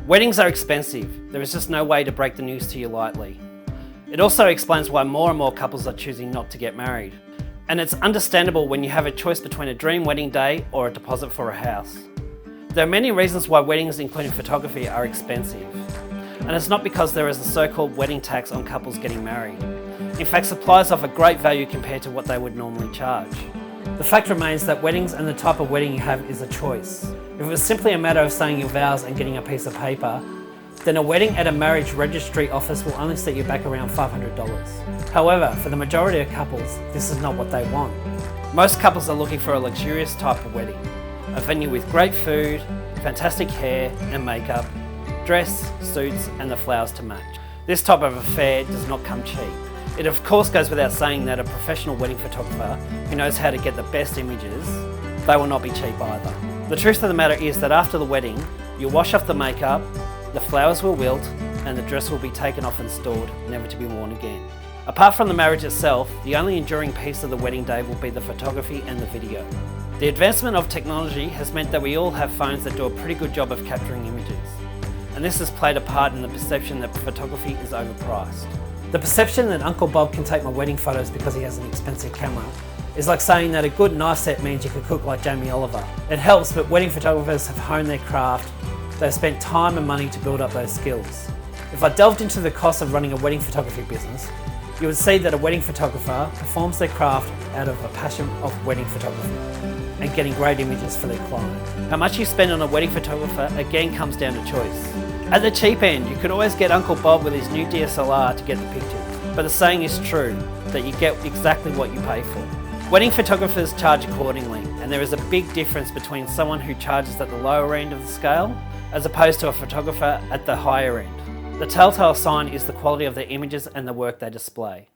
Weddings are expensive. There is just no way to break the news to you lightly. It also explains why more and more couples are choosing not to get married. And it's understandable when you have a choice between a dream wedding day or a deposit for a house. There are many reasons why weddings, including photography, are expensive. And it's not because there is a so-called wedding tax on couples getting married. In fact, suppliers offer great value compared to what they would normally charge. The fact remains that weddings and the type of wedding you have is a choice. If it was simply a matter of saying your vows and getting a piece of paper, then a wedding at a marriage registry office will only set you back around $500. However, for the majority of couples, this is not what they want. Most couples are looking for a luxurious type of wedding. A venue with great food, fantastic hair and makeup, dress, suits and the flowers to match. This type of affair does not come cheap. It of course goes without saying that a professional wedding photographer who knows how to get the best images, they will not be cheap either. The truth of the matter is that after the wedding, you'll wash off the makeup, the flowers will wilt, and the dress will be taken off and stored, never to be worn again. Apart from the marriage itself, the only enduring piece of the wedding day will be the photography and the video. The advancement of technology has meant that we all have phones that do a pretty good job of capturing images. And this has played a part in the perception that photography is overpriced. The perception that Uncle Bob can take my wedding photos because he has an expensive camera is like saying that a good knife set means you can cook like Jamie Oliver. It helps, but wedding photographers have honed their craft. They've spent time and money to build up those skills. If I delved into the cost of running a wedding photography business, you would see that a wedding photographer performs their craft out of a passion of wedding photography and getting great images for their client. How much you spend on a wedding photographer again comes down to choice. At the cheap end, you could always get Uncle Bob with his new DSLR to get the pictures. But the saying is true, that you get exactly what you pay for. Wedding photographers charge accordingly, and there is a big difference between someone who charges at the lower end of the scale, as opposed to a photographer at the higher end. The telltale sign is the quality of their images and the work they display.